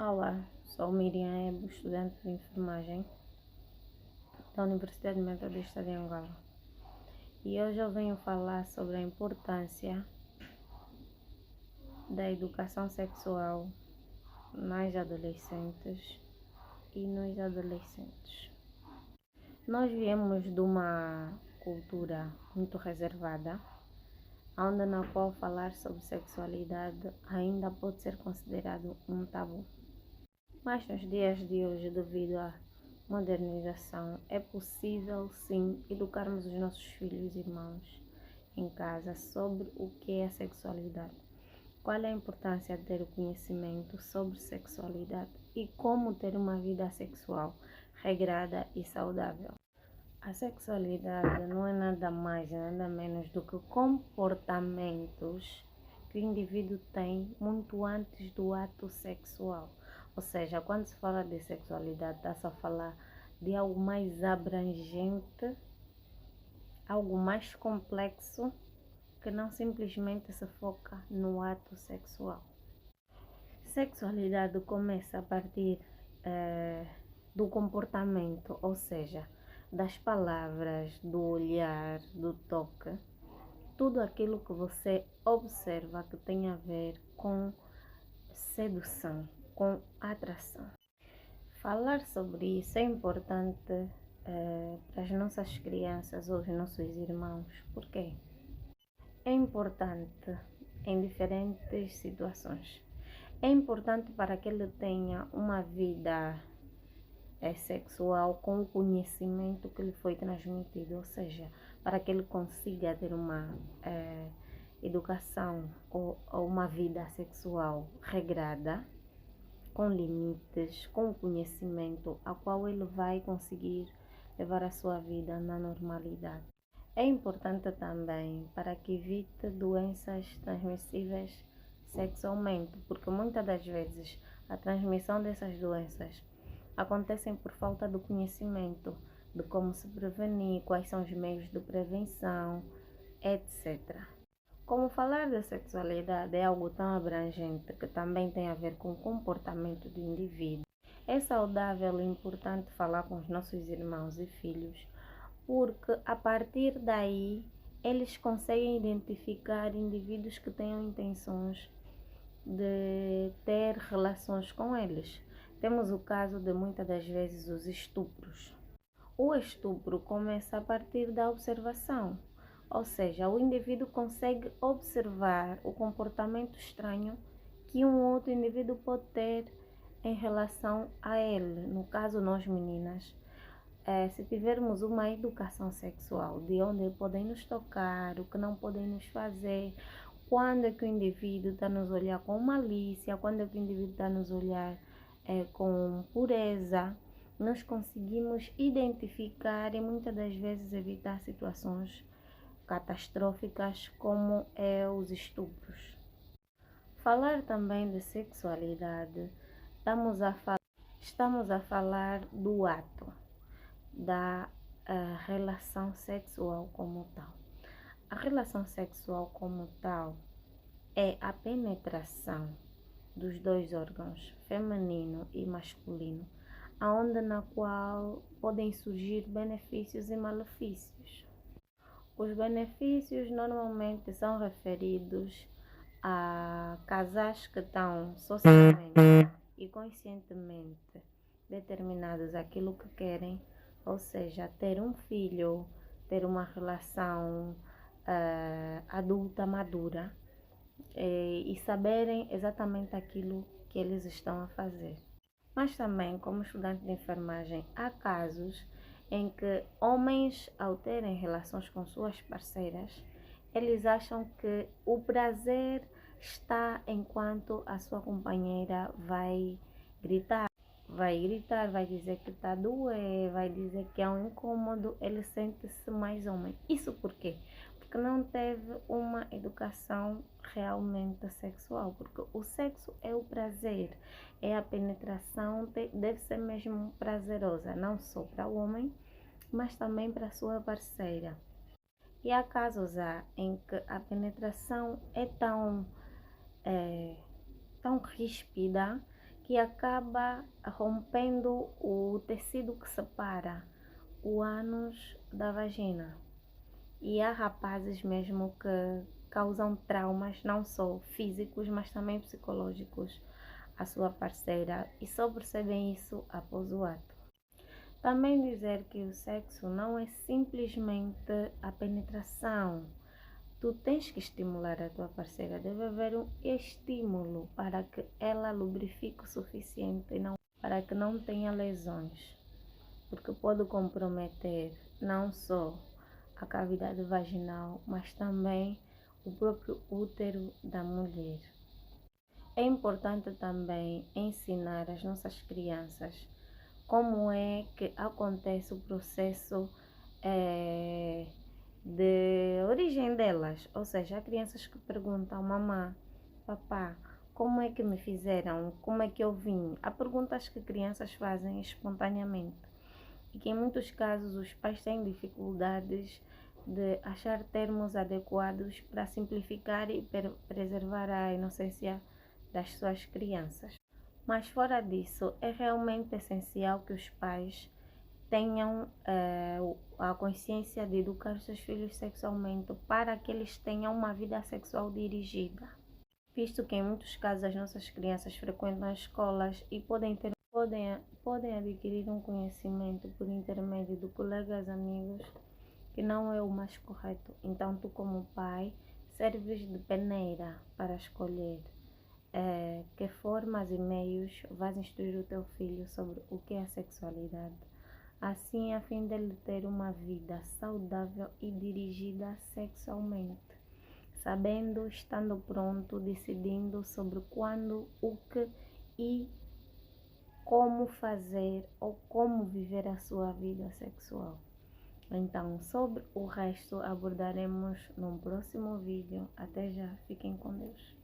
Olá, sou Miriam Ebo, estudante de enfermagem da Universidade Metodista de Angola. E hoje eu venho falar sobre a importância da educação sexual nas adolescentes e nos adolescentes. Nós viemos de uma cultura muito reservada, onde na qual falar sobre sexualidade ainda pode ser considerado um tabu. Mas nos dias de hoje, devido à modernização, é possível sim educarmos os nossos filhos e irmãos em casa sobre o que é a sexualidade, qual é a importância de ter o conhecimento sobre sexualidade e como ter uma vida sexual regrada e saudável. A sexualidade não é nada mais, nada menos do que comportamentos que o indivíduo tem muito antes do ato sexual. Ou seja, quando se fala de sexualidade, está-se a falar de algo mais abrangente, algo mais complexo, que não simplesmente se foca no ato sexual. Sexualidade começa a partir do comportamento, ou seja, das palavras, do olhar, do toque, tudo aquilo que você observa que tem a ver com sedução, com atração. Falar sobre isso é importante para as nossas crianças ou os nossos irmãos. Por quê? É importante em diferentes situações. É importante para que ele tenha uma vida sexual com o conhecimento que lhe foi transmitido, ou seja, para que ele consiga ter uma educação ou uma vida sexual regrada, com limites, com conhecimento, a qual ele vai conseguir levar a sua vida na normalidade. É importante também para que evite doenças transmissíveis sexualmente, porque muitas das vezes a transmissão dessas doenças acontecem por falta do conhecimento de como se prevenir, quais são os meios de prevenção, etc. Como falar da sexualidade é algo tão abrangente que também tem a ver com o comportamento do indivíduo, é saudável e importante falar com os nossos irmãos e filhos, porque a partir daí eles conseguem identificar indivíduos que tenham intenções de ter relações com eles. Temos o caso de muitas das vezes os estupros. O estupro começa a partir da observação, ou seja, o indivíduo consegue observar o comportamento estranho que um outro indivíduo pode ter em relação a ele. No caso, nós meninas, se tivermos uma educação sexual de onde podem nos tocar, o que não podem nos fazer, quando é que o indivíduo está a nos olhar com malícia, quando é que o indivíduo está a nos olhar com pureza, nós conseguimos identificar e muitas das vezes evitar situações catastróficas como os estupros. Falar também de sexualidade, estamos a falar do ato, da relação sexual como tal. A relação sexual como tal é a penetração dos dois órgãos, feminino e masculino, aonde na qual podem surgir benefícios e malefícios. Os benefícios normalmente são referidos a casais que estão socialmente e conscientemente determinados àquilo que querem, ou seja, ter um filho, ter uma relação adulta, madura, e saberem exatamente aquilo que eles estão a fazer. Mas também, como estudante de enfermagem, há casos em que homens, ao terem relações com suas parceiras, eles acham que o prazer está enquanto a sua companheira vai gritar, vai dizer que está a doer, vai dizer que é um incômodo, ele sente-se mais homem. Isso por quê? Porque não teve uma educação realmente sexual, porque o sexo é o prazer, é a penetração, deve ser mesmo prazerosa, não só para o homem, mas também para a sua parceira. E há casos em que a penetração é tão ríspida que acaba rompendo o tecido que separa o ânus da vagina. E há rapazes mesmo que causam traumas não só físicos, mas também psicológicos à sua parceira e só percebem isso após o ato. Também dizer que o sexo não é simplesmente a penetração. Tu tens que estimular a tua parceira, deve haver um estímulo para que ela lubrifique o suficiente para que não tenha lesões, porque pode comprometer não só a cavidade vaginal, mas também o próprio útero da mulher. É importante também ensinar às nossas crianças como é que acontece o processo de origem delas. Ou seja, há crianças que perguntam, mamãe, papá, como é que me fizeram? Como é que eu vim? Há perguntas que crianças fazem espontaneamente e que em muitos casos os pais têm dificuldades de achar termos adequados para simplificar e preservar a inocência das suas crianças. Mas fora disso, é realmente essencial que os pais tenham a consciência de educar seus filhos sexualmente para que eles tenham uma vida sexual dirigida. Visto que em muitos casos as nossas crianças frequentam as escolas e podem adquirir um conhecimento por intermédio de colegas, amigos, que não é o mais correto. Então tu, como pai, serves de peneira para escolher que formas e meios vais instruir o teu filho sobre o que é a sexualidade. Assim, a fim de ele ter uma vida saudável e dirigida sexualmente, sabendo, estando pronto, decidindo sobre quando, o que e como fazer ou como viver a sua vida sexual. Então, sobre o resto abordaremos num próximo vídeo. Até já, fiquem com Deus.